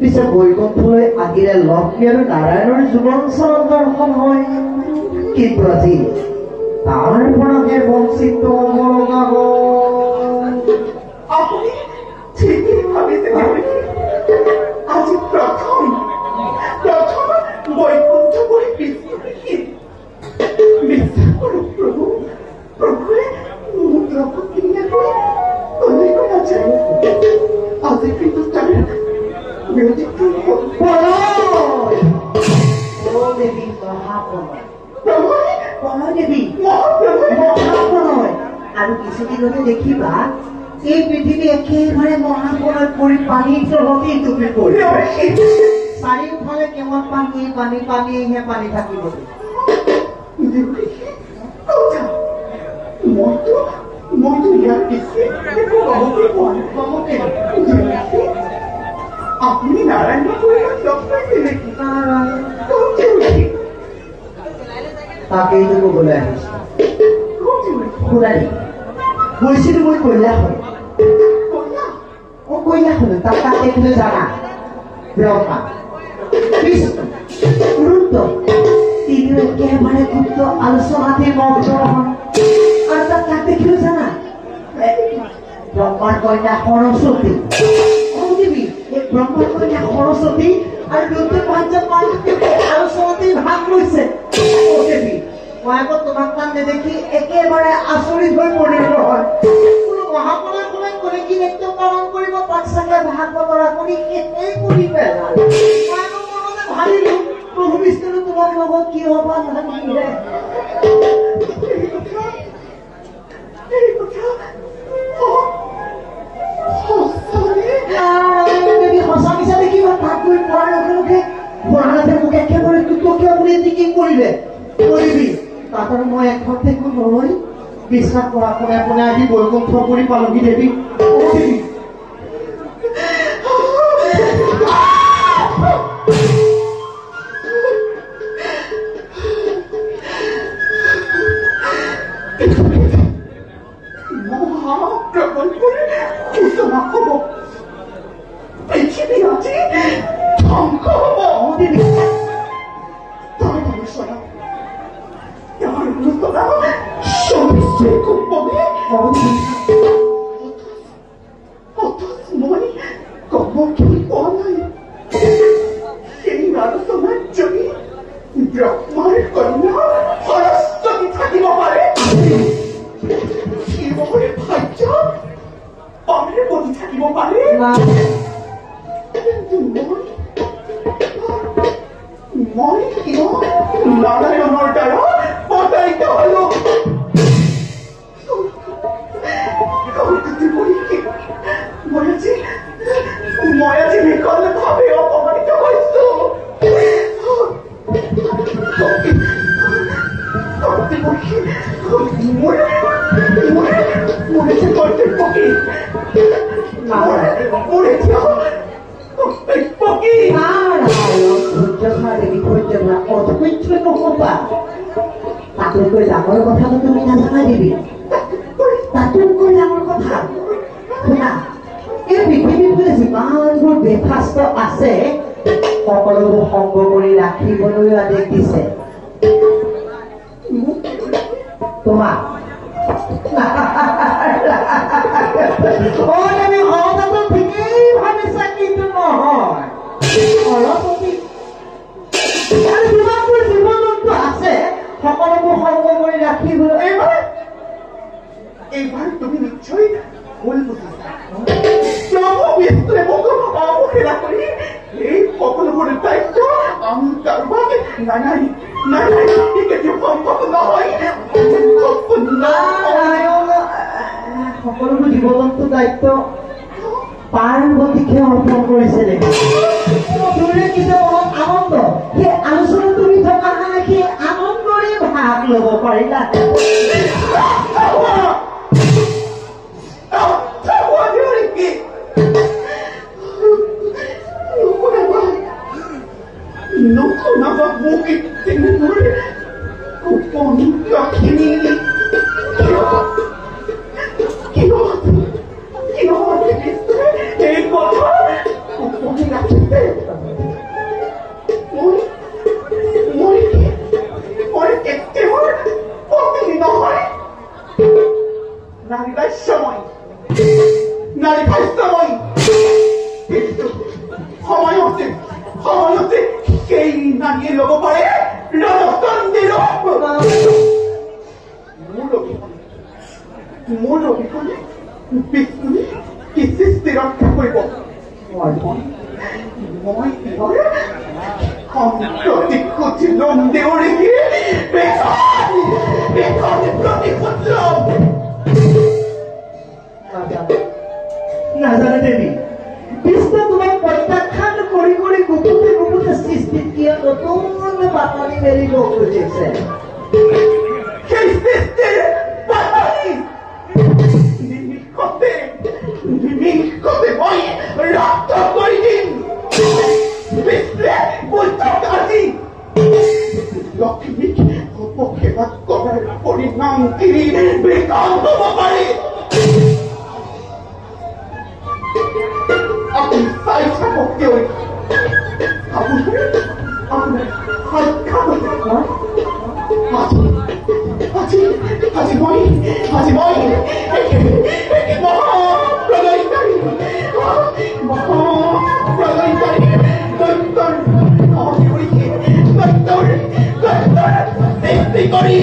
পিছে বৈকুণ্ঠলৈ আগিলে লক্ষ্মী আৰু নাৰায়ণৰ জীৱন চৰণ দৰ্শন হয়, কিন্তু আজি তাৰ পৰাহে বঞ্চিত হ'ব লগা হ'ল। আপুনি ঠিকেই ভাবিছে, আজি প্ৰথম বৈকুণ্ঠ কৰি বিশ্বাস কৰোঁ প্ৰভু। প্ৰভুৱে মোক লগত কিনিয়াকৈ কলৈকো নাযায়। আজি কিন্তু তাৰ আৰু কিছুদিনতে দেখিবা এই পৃথিৱী একেবাৰে মহাপ্ৰলয় কৰি পানীৰ তলতেই ডুবি পৰিব। চাৰিওফালে কেৱল পানী পানী পানীহে পানী থাকিব। মইতো ইয়াৰ পিছে আপুনি নাৰায়ণক লগ পাইছে নেকি? তাকেইতো কবলৈ আহিছো। গৈছিলো মই কৈলাশলৈ। কৈলাশলৈ তাক দেখিলে জানা ব্ৰহ্মা বিষ্ণু অনন্ত তিনিও একেবাৰে গুপ্ত আলোচনাতে মগ্ন হয়। আৰু তাক দেখিলো জানা ব্ৰহ্মাৰ কন্যা সৰস্বতী। ব্ৰহ্মাৰ কন্যা সৰস্বতী আৰু দুটা আলোচনাতে ভাগ লৈছে। মই আগত তোমাক তাত নেদেখি একেবাৰে আচৰিত হৈ পৰিলো হয়। কোনো মহাপ্ৰলয় কোনে কোনে কি নৃত্য পালন কৰিব তাক চাগে ভাগ বতৰা কৰি শেষেই কৰি পেলালে। মই আকৌ মনতে ভাবিলো প্ৰভু বিষ্ণু তোমাৰ লগত কি হবা নাহিলে। সঁচা মিছা দেখিবা তাক গৈ পোৱাৰ লগে লগে ভোলানাথে মোক একেবাৰে টুকটকীয়া বুলি টিকিং কৰিলে। কৰিবি তাত আৰু মই এখন দেখো নৰৈ বিশ্বাস কৰা পোনে পোনে আহি বৈকুণ্ঠ কৰি পালোহি দেৱী। পৃথিৱী আজি ধ্বংস হ'ব। মই কব কি পোৱা নাই সেই আলোচনাত যদি ব্ৰহ্মাৰ কন্যা সৰস্বতী থাকিব পাৰে, শিৱৰ ভাগ্য পাৰ্বতী থাকিব পাৰে, কিন্তু মই কিয় নাৰায়ণৰ দ্বাৰা প্ৰতাৰিত হলো? মই আজি বিকলভাৱে অপমানিত হৈছো। অধৈৰ্য নহবা। তাতোতকৈ ডাঙৰ কথাটো তুমি নাজানা দিবি। তাতোতকৈ ডাঙৰ কথা শুনা, এই পৃথিৱীত যিমানবোৰ বেফাষ্ট আছে সকলোবোৰ সংগ কৰি ৰাখিবলৈ আদেশ দিছে তোমাক। তুমি সৰস্বতী ঠিকেই ভাবিছা, কিন্তু নহয়। সৰস্বতী আৰু যিমানবোৰ জীৱ জন্তু আছে সকলোবোৰ সংগ কৰি ৰাখিবলৈ এইবাৰ তুমি নিশ্চয় ভুল বুজিছা। প্ৰভু বিষ্ণুৱে মোক অৱহেলা কৰি এই সকলোবোৰ দায়িত্ব আমি কাৰোবাক নাই কেতিয়াও সম্ভৱ নহয়। সকলোবোৰ জীৱ জন্তুৰ দায়িত্ব পাৰ্বতীকে অৰ্পণ কৰিছে নেকি? তোৰে কিছু মনত আনন্দ, সেই আলোচনা তুমি থকা কাৰণে সেই আনন্দৰে ভাগ ল'ব পাৰিলা। Nukunaba bukit timur, kupon kini. Kiot biste, ekota, kupon nakite. Moi kettemur, pokini nohoi. Nari bai samoi, nari bai samoi. Bistu, সময়তে সেই নানিয়ে ল'ব পাৰে ৰাজস্থানদেৰ মোৰ অভিষেকে বিষ্ণুৱে কি সৃষ্টি ৰক্ষা কৰিব। মই সম্প্ৰতি কুচিলম দেউৰীকে প্ৰতিশোধ ল'ম। নাজানে দেৱী, বিষ্ণু তোমাক প্ৰত্যাখ্যান কৰি কৰি গুপুতে সৃষ্টিত কিয় নতুন বাতৰি মেলিব খুজিছে। সেই সৃষ্টিৰ বাতৰি নিমিষতে মই ৰক্ত কৰি দিম। বিষ্ণুৱে বুদ্ধক আজি লক্ষ্মীক অপসেৱা কৰাৰ পৰিণাম তিনি বিকাশ হ'ব পাৰে। আপুনি চাই থাকক দেউৰী, আপোনাৰ সাক্ষাৎ আজি মই মহাপ্ৰলয়কাৰী দৈত্যৰ সৃষ্টি কৰি